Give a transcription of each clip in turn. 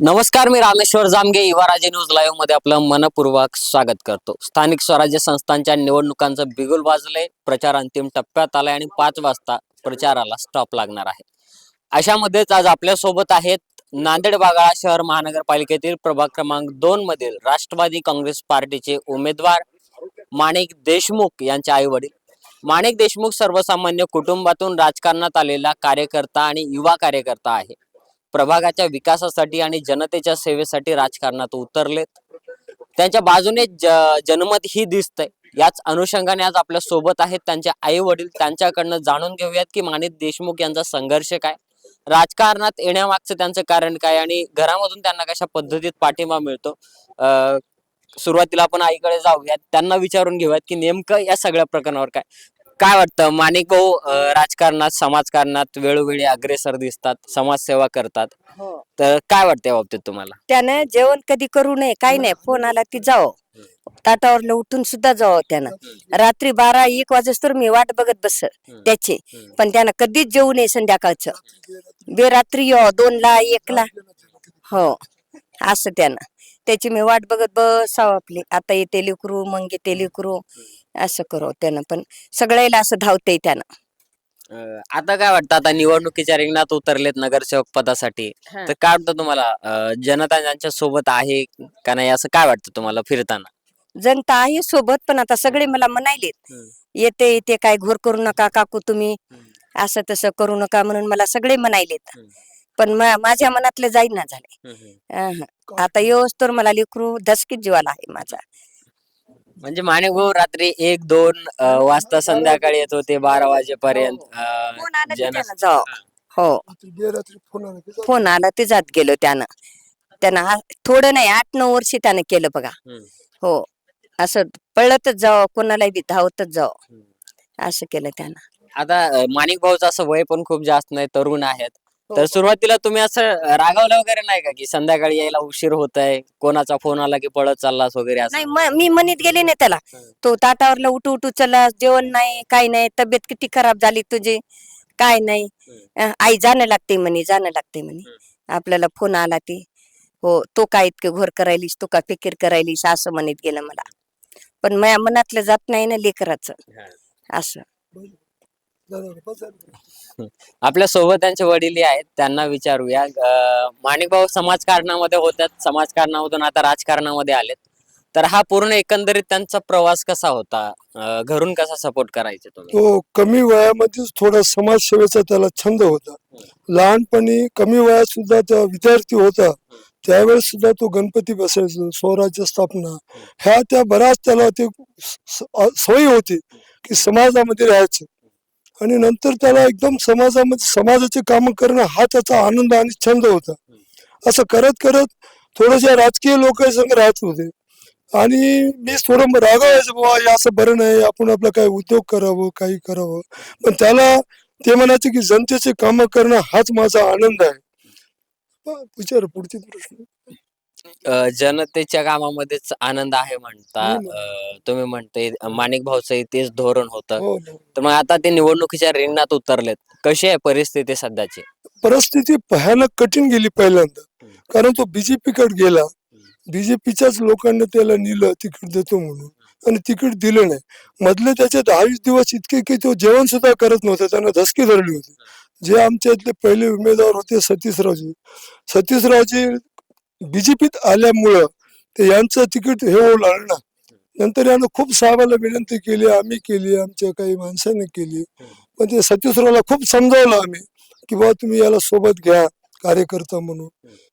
नमस्कार, मी Rameshwar Jamge युवाराजे news live मध्ये आपलं मनपूर्वक स्वागत करतो। स्थानिक स्वराज्य संस्थांच्या निवडणुकांचं बिगुल वाजले, प्रचार अंतिम टप्प्यात आलाय आणि 5 वाजता प्रचाराला स्टॉप लागणार आहे। अशामध्येच आज आपल्या सोबत आहेत नांदेड बागळा शहर महानगरपालिकेतील प्रभाग क्रमांक 2 मधील राष्ट्रवादी काँग्रेस पार्टीचे उमेदवार माणिक देशमुख यांचे आई वडील। माणिक देशमुख सर्वसामान्य कुटुंबातून राजकारणात आलेला कार्यकर्ता आणि युवा कार्यकर्ता आहे। प्रभागाच्या विकासासाठी आणि जनतेच्या सेवेसाठी राजकारणात उतरलेत। त्यांच्या बाजूने जनमत ही दिसतंय। याच अनुषंगाने आज आपल्या सोबत आहेत त्यांचे आई वडील। त्यांच्याकडनं जाणून घेऊयात की माणिक देशमुख यांचा संघर्ष काय, राजकारणात येण्यामागचं त्यांचं कारण काय आणि घरामधून त्यांना कशा पद्धतीत पाठिंबा मिळतो। सुरुवातीला आपण आईकडे जाऊयात, त्यांना विचारून घेऊयात की नेमकं या सगळ्या प्रकरणावर काय वाटतं। माणिक भाऊ राजकारणात समाजकारणात वेळोवेळी अग्रेसर दिसतात, समाजसेवा करतात, हो, तर काय वाटतं या बाबतीत तुम्हाला? त्यानं जेवण कधी करू नये, काही नाही, फोन आला की जाओ, ताटावरनं उठून सुद्धा जावं त्यानं। रात्री 12-1 वाजेस्तोवर मी वाट बघत बस त्याची, पण त्यानं कधीच जेवू नये संध्याकाळचं। बेरात्री येऊ 2ला 1ला, हो असं त्यानं त्याची मी वाट बघत बसावं आपली। आता येते लेकरू, मग येते लेकरू, असं करू त्यानं, पण सगळ्याला असं धावते त्यानं। आता काय वाटतं, आता निवडणुकीच्या रिंगणात उतरलेत नगरसेवक पदासाठी, तर काय वाटतं तुम्हाला? जनता त्यांच्या सोबत आहे का नाही, असं काय वाटतं तुम्हाला फिरताना? जनता आहे सोबत, पण आता सगळे मला म्हणायलेत येते येते काय घोर करू नका काकू तुम्ही, असं तसं करू नका म्हणून मला सगळे म्हणायलेत, पण माझ्या मनातले जाईना झाले। आता येऊस तर मला लेकरू धसकीत जीवाला आहे माझा। म्हणजे माणिक भाऊ रात्री 1-2 वाजता संध्याकाळी येत होते 12 वाजेपर्यंत। फोन आला की त्यानं जाऊ, हो फोन आला ते जात गेलो त्यानं थोडं नाही 8-9 वर्ष त्यानं केलं बघा। हो, असं पळतच जावं, कोणालाही बी धावतच जावं, असं केलं त्यानं। आता माणिक भाऊचं असं वय पण खूप जास्त नाही, तरुण आहेत, तर सुरुवातीला तुम्ही असं रागावलं वगैरे नाही का की संध्याकाळी यायला उशीर होत आहे, कोणाचा फोन आला की पळत चाललास वगैरे असं? नाही, मी म्हणत गेले नाही त्याला, तो ताटावरला उठू उठू चला, जेवण नाही, काही नाही, तब्येत किती खराब झाली तुझी, काय नाही, आई जाणं लागते म्हणे, आपल्याला फोन आला ती, हो तो काय इतके घोर करायलीस, तू का फिकीर करायलीस, असं म्हणत गेलं मला, पण माझ्या मनातलं जात नाही ना लेकराचं, असं। आपल्या सोबत त्यांचे वडील आहेत, त्यांना विचारूया। माणिक भाऊ समाजकारणामध्ये होत्यात, समाजकारणामधून आता राजकारणामध्ये आलेत, तर हा पूर्ण एकंदरीत त्यांचा प्रवास कसा होता? घरून कसा सपोर्ट करायचे तुम्ही? तो कमी वयामध्येच थोडा समाजसेवेचा त्याला छंद होता। लहानपणी कमी वयात सुद्धा त्या विद्यार्थी होता, त्यावेळेस सुद्धा तो गणपती बसायचा, स्वराज्य स्थापना ह्या त्या बऱ्याच त्याला ते सवय होती की समाजामध्ये राहायचं, आणि नंतर त्याला एकदम समाजामध्ये समाजाचे काम करणं हा त्याचा आनंद आणि छंद होता। असं करत करत थोडंशा राजकीय लोकांसंग राहत होते, आणि मी थोडं रागावायचं, बाबा हे असं बरं नाही, आपण आपलं काही उद्योग करावं, काही करावं, पण त्याला ते म्हणायचे की जनतेचे काम करणं हाच माझा आनंद आहे। विचार पुढचे प्रश्न। जनतेच्या कामामध्येच आनंद आहे म्हणता तुम्ही, म्हणते माणिक भाऊचं तेच धोरण होतं, हो, तर मग आता ते निवडणुकीच्या रिंगणात उतरलेत, कशी आहे परिस्थिती सध्याची? परिस्थिती भयानक कठीण गेली पहिल्यांदा, कारण तो बीजेपीकडे गेला, बीजेपीच्याच लोकांनी त्याला नेलं तिकीट देतो म्हणून, आणि तिकीट दिलं नाही। मधले त्याचे 10-20 दिवस इतके की तो जेवण सुद्धा करत नव्हता, त्यांना धसकी धरली होती। जे आमच्या इथले पहिले उमेदवार होते सतीशरावजी बीजेपीत आल्यामुळं ते यांचं तिकीट हे होऊ लागलं ना। नंतर यानं खूप साहेबाला विनंती केली, आम्ही केली, आमच्या काही माणसाने केली, पण ते सतीशरावला खूप समजावलं आम्ही की बाबा तुम्ही याला सोबत घ्या कार्यकर्ता म्हणून,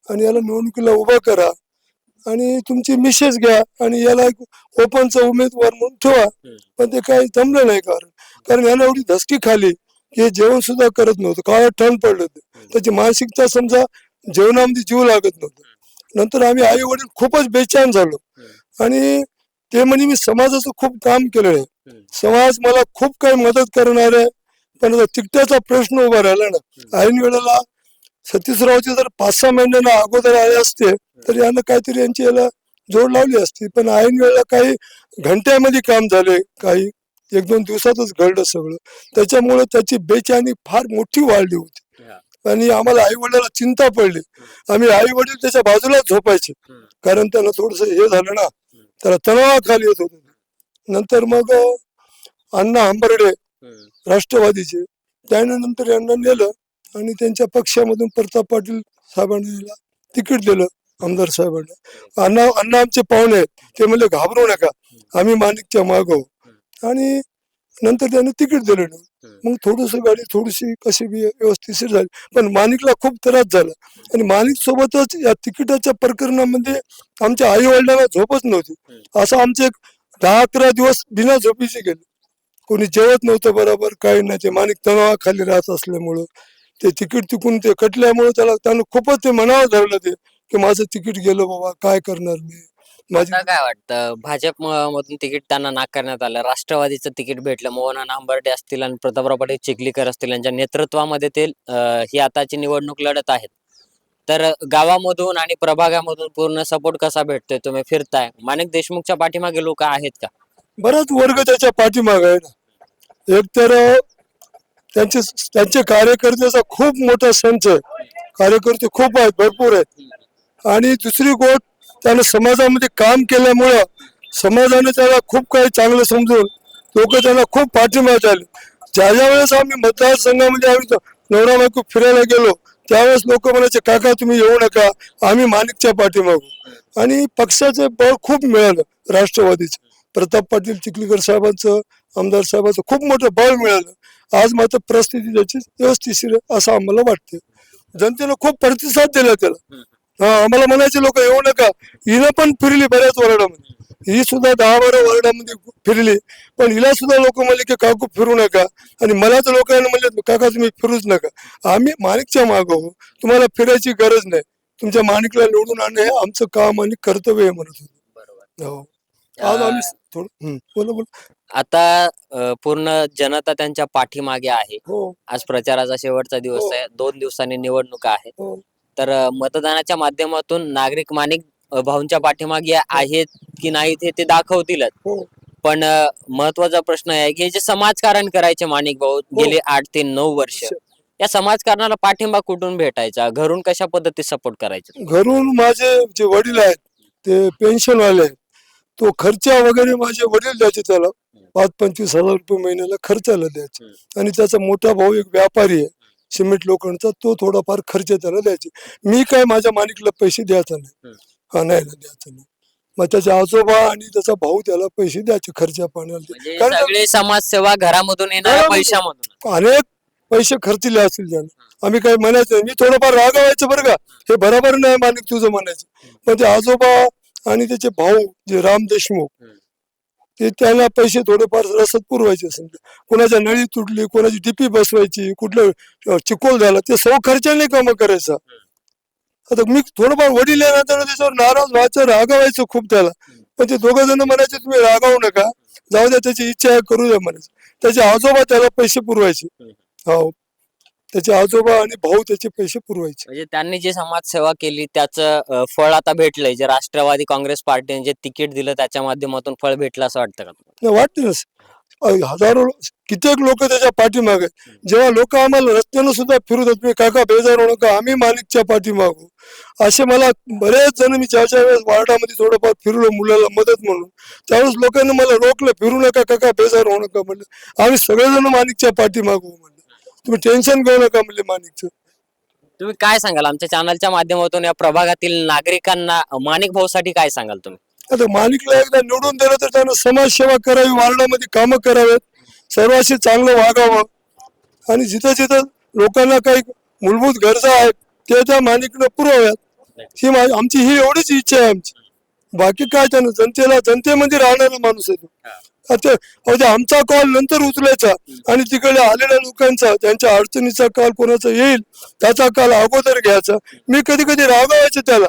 आणि याला निवडणुकीला उभा करा, आणि तुमची मिसेस घ्या, आणि याला एक ओपनचा उमेदवार म्हणून ठेवा, पण ते काही जमलं नाही, कारण यानं एवढी धसकी खाली की हे जेवण सुद्धा करत नव्हतं, काळात ठण पडलं, त्याची मानसिकता समजा जेवणामध्ये जीव लागत नव्हतं। नंतर आम्ही आई वडील खूपच बेचैन झालो, आणि ते म्हणे मी समाजाचं खूप काम केलेलं आहे, समाज मला खूप काही मदत करणार आहे, पण आता तिकट्याचा प्रश्न उभा राहिला ना। ऐन वेळेला सतीशरावचे जर 5-6 महिन्यांना अगोदर आले असते तर यानं काहीतरी यांची याला जोड लावली असती, पण ऐन वेळेला काही घंट्यामध्ये काम झाले, काही 1-2 दिवसातच घडलं सगळं, त्याच्यामुळे त्याची बेचैनी फार मोठी वाढली होती, आणि आम्हाला आई वडिलांना चिंता पडली. आम्ही आई वडील त्याच्या बाजूलाच झोपायचे, कारण त्यांना थोडस हे झालं ना, त्याला तणावाखाली येत होत. नंतर मग अण्णा हंबर्डे राष्ट्रवादीचे, त्यानंतर यांना नेलं आणि त्यांच्या पक्षामधून प्रताप पाटील साहेबांना तिकीट दिलं, आमदार साहेबांना. अण्णा आमचे पाहुणे आहेत, ते म्हणले घाबरू नका, आम्ही माणिकच्या मागं आहोत. आणि नंतर त्याने तिकीट दिलं नाही. मग थोडस गाडी थोडीशी कशी बी व्यवस्थित झाली, पण माणिकला खूप त्रास झाला. आणि माणिक सोबतच या तिकिटाच्या प्रकरणामध्ये आमच्या आई वडिलांना झोपच नव्हती. असं आमचे 10-11 दिवस बिना झोपीचे गेले. कोणी जेवत नव्हतं बरोबर, काही नाही. ते माणिक तणावाखाली राहत असल्यामुळं ते तिकीट तिकून ते कटल्यामुळे त्यानं खूपच ते मनावर धरलं ते, की माझं तिकीट गेलं बाबा, काय करणार मी. माझी आता काय वाटतं, भाजप मधून तिकीट त्यांना नाकारण्यात आलं, राष्ट्रवादीचं तिकीट भेटलं, मोहन हंबर्डे असतील आणि प्रतापराव पाटील चिखलीकर असतील यांच्या नेतृत्वामध्ये ते ही आताची निवडणूक लढत आहेत. तर गावामधून आणि प्रभागामधून पूर्ण सपोर्ट कसा भेटतोय? तुम्ही फिरताय, माणिक देशमुखच्या पाठीमागे लोक आहेत का? बराच वर्ग त्याच्या पाठीमागे आहे ना. एक तर त्यांचे कार्यकर्त्याचा खूप मोठा संच आहे, कार्यकर्ते खूप आहेत, भरपूर आहेत. आणि दुसरी गोष्ट, त्यानं समाजामध्ये काम केल्यामुळं समाजाने त्याला खूप काही चांगलं समजून लोक त्याला खूप पाठिंबा आले. ज्या वेळेस आम्ही मतदारसंघामध्ये आम्ही नवरा बायको फिरायला गेलो, त्यावेळेस लोक म्हणायचे, काका तुम्ही येऊ नका, आम्ही माणिकच्या पाठीमागू. आणि पक्षाचं बळ खूप मिळालं, राष्ट्रवादीचं, प्रताप पाटील चिखलीकर साहेबांचं, आमदार साहेबांचं खूप मोठं बळ मिळालं. आज मात्र परिस्थिती त्याची व्यवस्थित असं आम्हाला वाटते. जनतेनं खूप प्रतिसाद दिला त्याला. आम्हाला म्हणायचे लोक येऊ नका. हिनं पण फिरली बऱ्याच वार्डामध्ये, ही सुद्धा 10-12 वार्डामध्ये फिरली, पण हिला सुद्धा लोक म्हणले की काकू फिरू नका. आणि मला तर लोकांना म्हणले, काका तुम्ही फिरूच नका, आम्ही माणिकच्या मागं हो, तुम्हाला फिरायची गरज नाही, तुमच्या माणिकला निवडून आणणे हे आमचं काम आणि कर्तव्य आहे म्हणत होते. हो, आज आम्ही थोडं बोला बोला. आता पूर्ण जनता त्यांच्या पाठीमागे आहे. हो आज प्रचाराचा शेवटचा दिवस आहे, 2 दिवसांनी निवडणूक आहे. हो तर मतदानाच्या माध्यमातून नागरिक माणिक भाऊंच्या पाठीमागे आहेत की नाहीत हे ते दाखवतीलच. हो पण महत्वाचा प्रश्न आहे की हे जे समाजकारण करायचे माणिक भाऊ गेले 8 ते 9 वर्ष, या समाजकारणाला पाठिंबा कुठून भेटायचा? घरून कशा पद्धतीत सपोर्ट करायचा? घरून माझे जे वडील आहेत ते पेन्शन वाले आहेत, तो खर्च वगैरे माझे वडील द्यायचे त्याला, 5-25 हजार रुपये महिन्याला खर्चाला द्यायचे. आणि त्याचा मोठा भाऊ एक व्यापारी आहे सिमेंट लोखंडचा, तो थोडाफार खर्च त्याला द्यायचे. मी काय माझ्या माणिकला पैसे द्यायचा नाही, नाही द्यायचा नाही. मग त्याचे आजोबा आणि त्याचा भाऊ त्याला पैसे द्यायचे खर्च पाण्याला. म्हणजे कारण सगळे समाजसेवा घरामधून येणाऱ्या पैशामधून अनेक पैसे खर्चले असतील त्यानं. आम्ही काही म्हणायचं, मी थोडंफार रागावायचं बरं का, हे बरोबर नाही माणिक तुझं म्हणायचं. पण ते आजोबा आणि त्याचे भाऊ जे राम देशमुख, ते त्याला पैसे थोडेफार रसद पुरवायचे. समजा कोणाच्या नळी तुटली, कोणाची टिपी बसवायची, कुठलं चिकोल झाला, ते सौ खर्चाने काम करायचा. आता मी थोडंफार वडील आहे ना, तर त्याच्यावर नाराज व्हायचं, रागावायचं खूप त्याला. पण ते दोघं जण म्हणायचे, तुम्ही रागावू नका, जाऊ द्या, त्याची इच्छा आहे करू द्या म्हणायचं. त्याचे आजोबा त्याला पैसे पुरवायचे. हो, त्याचे आजोबा आणि भाऊ त्याचे पैसे पुरवायचे. म्हणजे त्यांनी जी समाजसेवा केली त्याचं फळ आता भेटलंय. जे राष्ट्रवादी काँग्रेस पार्टीने जे तिकीट दिलं त्याच्या माध्यमातून फळ भेटलं असं वाटतं का? नाही वाटते ना, हजारो कित्येक लोक त्याच्या पाठीमागे. जेव्हा लोक आम्हाला रस्त्यानं सुद्धा फिरत होते, काका बेजार होऊ नका, आम्ही माणिकच्या पाठीमागू, असे मला बरेच जण, मी ज्या वेळेस वार्डामध्ये थोडंफार फिरलो मुलाला मदत म्हणून, त्यावेळेस लोकांनी मला रोखलं, फिरू नका काका, बेजार होऊ नका म्हणलं, आम्ही सगळेजण माणिकच्या पाठीमागू म्हणलं, तुम्ही टेन्शन घेऊ नका म्हणले माणिकचं. तुम्ही काय सांगाल आमच्या चॅनलच्या माध्यमातून या प्रभागातील नागरिकांना माणिक भाऊसाठी काय सांगाल तुम्ही? आता माणिकला एकदा निवडून दिलं तर त्यानं समाजसेवा करावी, वार्डामध्ये कामं करावेत, सर्वांशी चांगलं वागावं, आणि जिथं जिथं लोकांना काही मूलभूत गरजा आहेत ते त्या माणिकनं पुरवाव्यात. ही आमची ही एवढीच इच्छा आहे आमची. बाकी काय, त्यानं जनतेमध्ये राहणारा माणूस आहे तो. आता आमचा कॉल नंतर उचलायचा आणि तिकडे आलेल्या लोकांचा, त्यांच्या अडचणीचा कॉल कोणाचा येईल त्याचा कॉल अगोदर घ्यायचा. मी कधी कधी रागावायचं त्याला,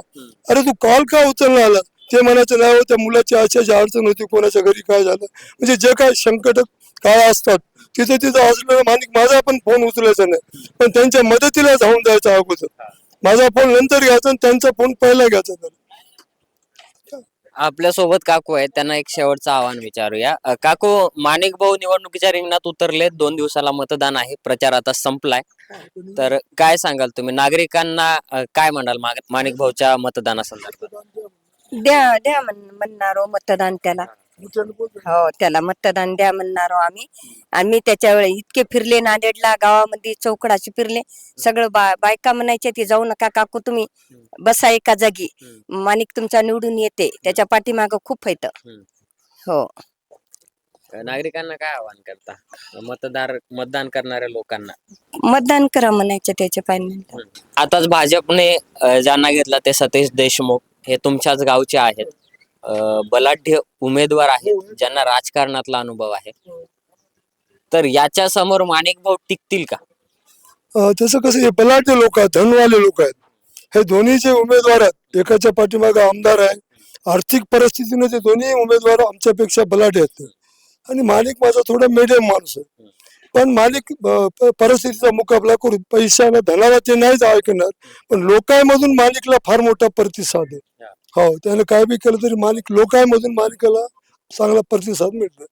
अरे तू कॉल का उचलला आला? ते म्हणायचं नाही, त्या मुलाची अशाची अडचण होती, कोणाच्या घरी काय झालं, म्हणजे जे काय संकट काय असतात तिथं तिथं असलेला माणिक माझा पण फोन उचलायचा नाही, पण त्यांच्या मदतीला जाऊन जायचा अगोदर. माझा फोन नंतर घ्यायचा आणि त्यांचा फोन पहिला घ्यायचा. आपल्या सोबत काकू आहेत, त्यांना एक शेवटचं आव्हान विचारूया. काकू, माणिक भाऊ निवडणुकीच्या रिंगणात उतरले, 2 दिवसाला मतदान आहे, प्रचार आता संपलाय, तर काय सांगाल तुम्ही नागरिकांना, काय म्हणाल माणिक भाऊच्या मतदानासंदर्भात? द्या द्या म्हणणारो मतदान त्याला. हो, त्याला मतदान द्या म्हणणारो आम्ही. आम्ही त्याच्या वेळी इतके फिरले नांदेडला, गावामध्ये चौकडाशी फिरले. सगळं बायका म्हणायचे ते जाऊ नका काकू, तुम्ही बसा एका जागी, माणिक तुमचा निवडून येते. त्याच्या पाठीमाग खूप येत. हो, नागरिकांना काय आवाहन करता, मतदान करणाऱ्या लोकांना? मतदान करा म्हणायचं त्याच्या पाहिजे. आताच भाजपने ज्यांना घेतला ते सतीश देशमुख हे तुमच्याच गावचे आहेत, बलाढ्य उमेदवार आहेत, ज्यांना राजकारणातला अनुभव आहे, तर याच्या समोर माणिक भाऊ टिकतील का? तसं कसं, हे बलाढ्य लोक आहेत, धनवाले लोक आहेत. हे दोन्ही जे उमेदवार आहेत, एकाच्या पाठीमागे आमदार आहे. आर्थिक परिस्थितीने ते दोन्ही उमेदवार आमच्यापेक्षा बलाढ्य आहेत. आणि माणिक माझा थोडा मिडियम माणूस आहे, पण माणिक परिस्थितीचा मुकाबला करून पैशाने धनाला ते नाहीच ऐकणार, पण लोकांमधून माणिकला फार मोठा प्रतिसाद आहे. हो, त्याने काय बी केलं तरी माणिक लोकांमधून माणिकाला चांगला प्रतिसाद मिळतो.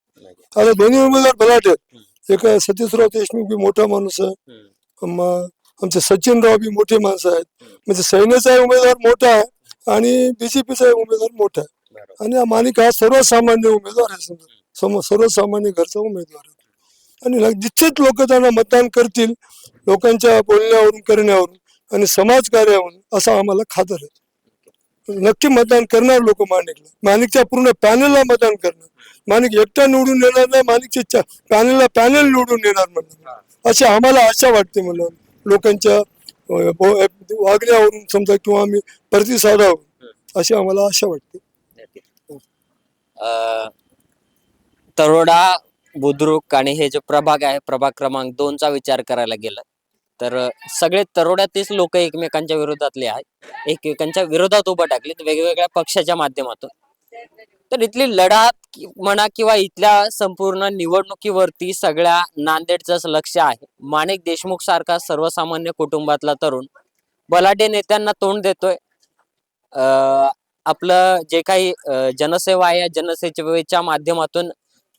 आता दोन्ही उमेदवार बलाढ्य आहेत. एक सतीशराव देशमुख बी मोठा माणूस आहे, आमचे सचिनराव बी मोठे माणसं आहेत. म्हणजे सैन्याचा उमेदवार मोठा आहे आणि बीजेपीचा उमेदवार मोठा आहे. आणि हा माणिक हा सर्वसामान्य उमेदवार आहे, सर्वसामान्य घरचा उमेदवार आहे. आणि निश्चित लोक त्यांना मतदान करतील, लोकांच्या बोलण्यावरून, करण्यावरून आणि समाजकार्यावरून, असं आम्हाला खातर आहे. नक्की मतदान करणार लोक माणिकला, माणिकच्या पूर्ण पॅनलला मतदान करणार. माणिक एकटा निवडून येणार नाही, माणिकच्या पॅनल निवडून येणार म्हणून अशी आम्हाला आशा वाटते. मला लोकांच्या वागण्यावरून समजा किंवा आम्ही प्रतिसादावरून अशी आम्हाला आशा वाटते. तरोडा, बुद्रुक आणि हे जे प्रभाग आहे, प्रभाग क्रमांक 2चा विचार करायला गेलं तर सगळे तरोड्यातलेच लोक एकमेकांच्या विरोधातले आहेत, एकमेकांच्या विरोधात उभं टाकलेत वेगवेगळ्या पक्षाच्या माध्यमातून. तर इथली लढत म्हणा किंवा इथल्या संपूर्ण निवडणुकीवरती सगळ्या नांदेडचंच लक्ष आहे. माणिक देशमुख सारखा सर्वसामान्य कुटुंबातला तरुण बलाढ्य नेत्यांना तोंड देतोय. आपलं जे काही जनसेवा आहे, या जनसेवेच्या माध्यमातून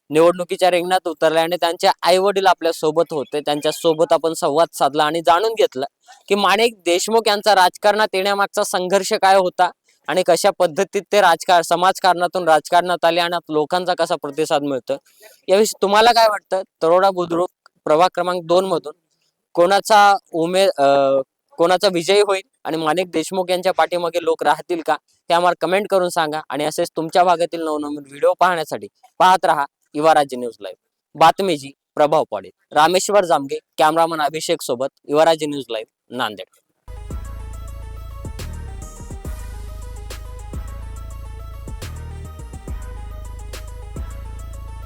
निवडणुकीच्या रिंगणात उतरले आणि त्यांचे आई वडील आपल्या सोबत होते. त्यांच्या सोबत आपण संवाद साधला आणि जाणून घेतलं की माणिक देशमुख यांचा राजकारणात येण्यामागचा संघर्ष काय होता आणि कशा पद्धतीत ते समाजकारणातून राजकारणात आले आणि लोकांचा कसा प्रतिसाद मिळतो. याविषयी तुम्हाला काय वाटतं? तरोडा बुद्रुक प्रभाग क्रमांक 2 मधून कोणाचा विजय होईल आणि माणिक देशमुख यांच्या पाठीमागे लोक राहतील का, ते आम्हाला कमेंट करून सांगा. आणि असेच तुमच्या भागातील नवनवीन व्हिडिओ पाहण्यासाठी पाहत रहा युवा राज्य न्यूज लाईव्ह. बातमीची प्रभाव पाडेल. रामेश्वर जामगे, कॅमेरामन अभिषेक सोबत, युवा राज्य न्यूज लाईव्ह, नांदेड.